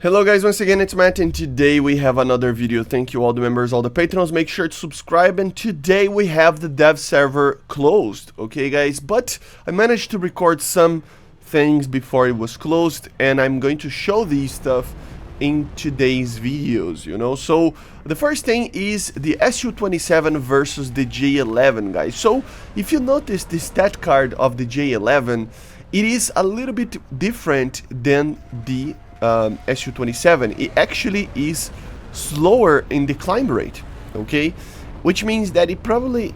Hello guys, once again it's Matt, and today we have another video. Thank you all the members, all the patrons, make sure to subscribe. And today we have the dev server closed, okay guys, but I managed to record some things before it was closed, and I'm going to show these stuff in today's videos, you know. So the first thing is the SU-27 versus the J-11, guys. So if you notice the stat card of the J-11, it is a little bit different than the SU-27. It actually is slower in the climb rate, okay? Which means that it probably,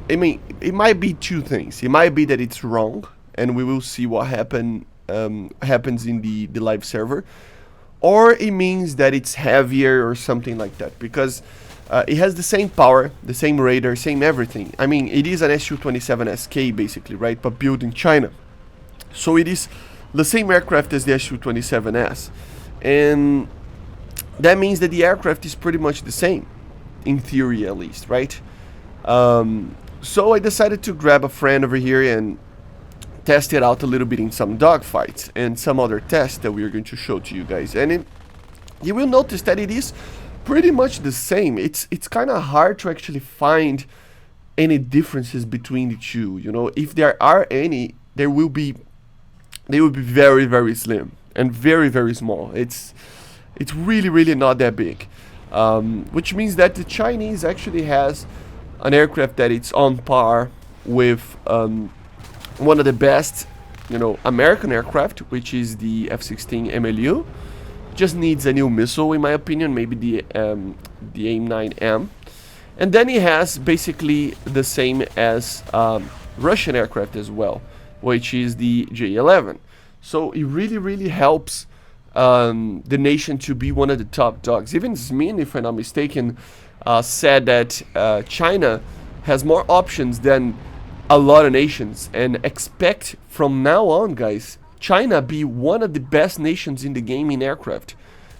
it might be two things. It might be that it's wrong, and we will see what happens in the live server, or it means that it's heavier or something like that, because it has the same power, the same radar, same everything. I mean, it is an SU-27 SK basically, right? But built in China. So it is the same aircraft as the SU-27S, and that means that the aircraft is pretty much the same, in theory at least, right? So I decided to grab a friend over here and test it out a little bit in some dogfights and some other tests that we are going to show to you guys, and you will notice that it is pretty much the same. It's kind of hard to actually find any differences between the two, you know. If there are any, they will be very, very slim and very, very small. It's really not that big, which means that the Chinese actually has an aircraft that it's on par with one of the best, you know, American aircraft, which is the F-16 MLU. Just needs a new missile, in my opinion, maybe the AIM-9M, and then it has basically the same as Russian aircraft as well, which is the J-11. So it really helps the nation to be one of the top dogs. Even Zmin, if I'm not mistaken, said that China has more options than a lot of nations, and expect from now on, guys, China be one of the best nations in the game in aircraft,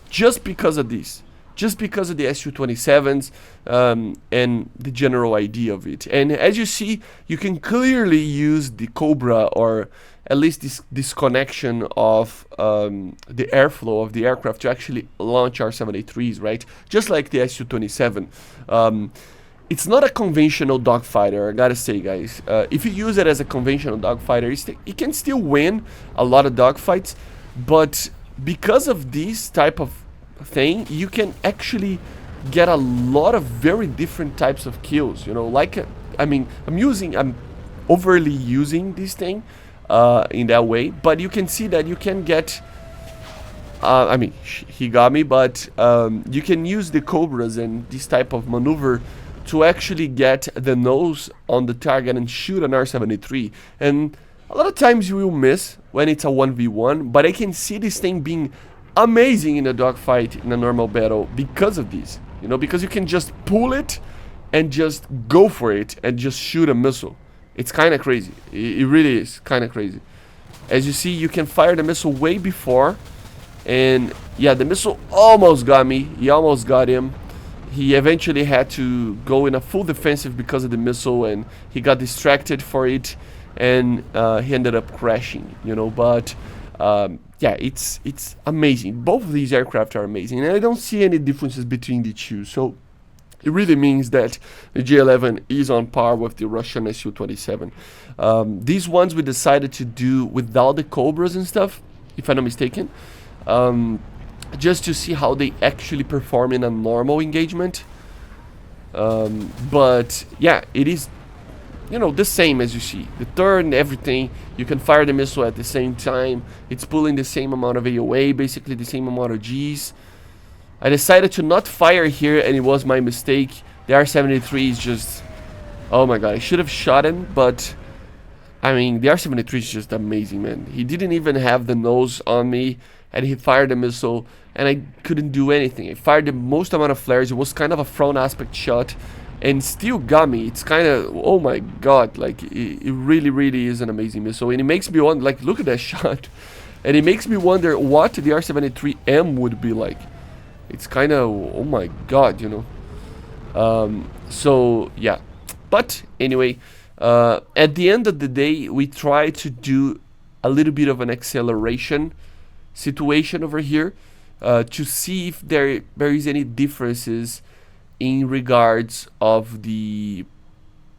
just because of this. Just because of the SU-27s and the general idea of it. And as you see, you can clearly use the Cobra, or at least this connection of the airflow of the aircraft to actually launch R-783s, right? Just like the SU-27. It's not a conventional dogfighter, I gotta say, guys. If you use it as a conventional dogfighter, it can still win a lot of dogfights, but because of this type of thing, you can actually get a lot of very different types of kills, you know. Like I'm overly using this thing in that way, but you can see that you can get he got me, but you can use the Cobras and this type of maneuver to actually get the nose on the target and shoot an R-73, and a lot of times you will miss when it's a 1v1, but I can see this thing being amazing in a dogfight, in a normal battle, because of this, you know, because you can just pull it and just go for it and just shoot a missile. It's kind of crazy. It really is kind of crazy. As you see, you can fire the missile way before, and yeah, the missile almost got me. He almost got him. He eventually had to go in a full defensive because of the missile, and he got distracted for it, and he ended up crashing, you know. But yeah, it's amazing. Both of these aircraft are amazing, and I don't see any differences between the two. So it really means that the J-11 is on par with the Russian SU-27. These ones we decided to do without the Cobras and stuff, if I'm not mistaken, just to see how they actually perform in a normal engagement. But yeah, it is, you know, the same as you see. The turn, everything, you can fire the missile at the same time. It's pulling the same amount of AOA, basically the same amount of Gs. I decided to not fire here, and it was my mistake. The R-73 is just, oh my god, I should have shot him, but I mean, the R-73 is just amazing, man. He didn't even have the nose on me, and he fired the missile, and I couldn't do anything. I fired the most amount of flares. It was kind of a front aspect shot, and still got me. It's kind of, oh my god, like, it really is an amazing missile, and it makes me wonder, like, look at that shot, and it makes me wonder what the R-73M would be like. It's kind of, oh my god, you know. So yeah, but anyway, at the end of the day, we try to do a little bit of an acceleration situation over here. to see if there is any differences in regards of the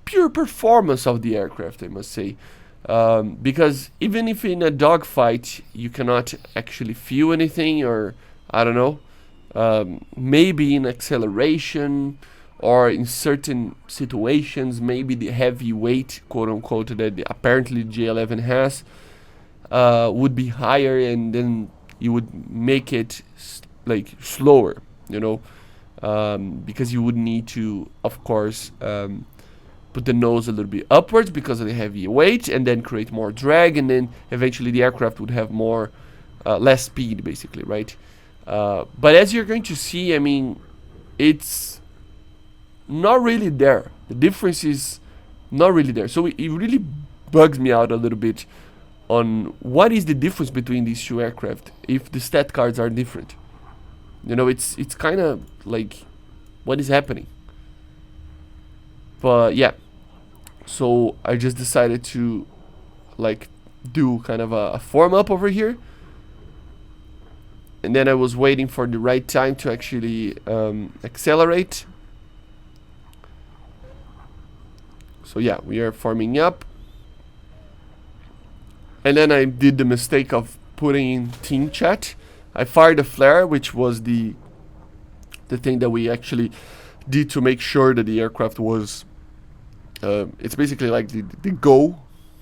pure performance of the aircraft, I must say. Because even if in a dogfight you cannot actually feel anything, or I don't know, maybe in acceleration or in certain situations, maybe the heavy weight, quote unquote, that apparently J-11 has would be higher, and then you would make it like slower, you know, because you would need to, of course, put the nose a little bit upwards because of the heavy weight, and then create more drag, and then eventually the aircraft would have more less speed, basically, right? But as you're going to see, I mean, it's not really there. The difference is not really there. So it really bugs me out a little bit on what is the difference between these two aircraft if the stat cards are different. You know, it's kind of like, what is happening? But yeah, so I just decided to like do kind of a form up over here, and then I was waiting for the right time to actually accelerate. So yeah, we are forming up, and then I did the mistake of putting in team chat. I fired a flare, which was the thing that we actually did to make sure that the aircraft was it's basically like the go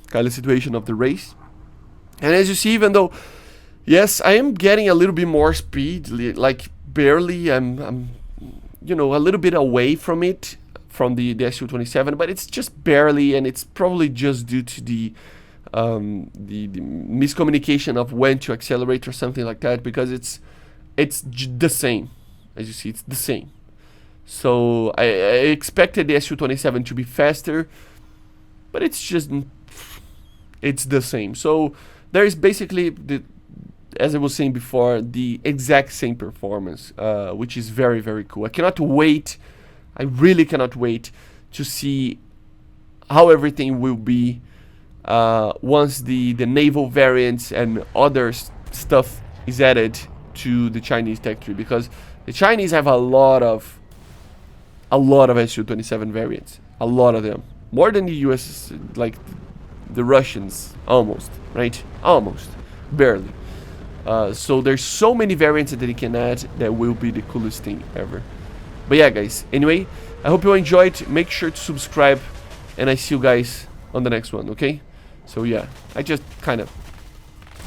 kind of situation of the race. And as you see, even though, yes, I am getting a little bit more speed, like barely, I'm you know, a little bit away from it, from the SU-27, but it's just barely, and it's probably just due to the miscommunication of when to accelerate or something like that, because it's the same. As you see, it's the same. So I expected the SU-27 to be faster, but it's the same. So there is basically, as I was saying before, the exact same performance, which is very, very cool. I cannot wait. I really cannot wait to see how everything will be once the naval variants and other stuff is added to the Chinese tech tree, because the Chinese have a lot of SU-27 variants, a lot of them, more than the US, like the Russians, almost, right? Almost, barely. So there's so many variants that they can add that will be the coolest thing ever. But yeah, guys, anyway, I hope you enjoyed. Make sure to subscribe, and I see you guys on the next one, okay? So yeah, I just kind of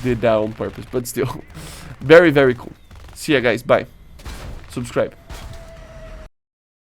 did that on purpose, but still, very, very cool. See ya, guys. Bye. Subscribe.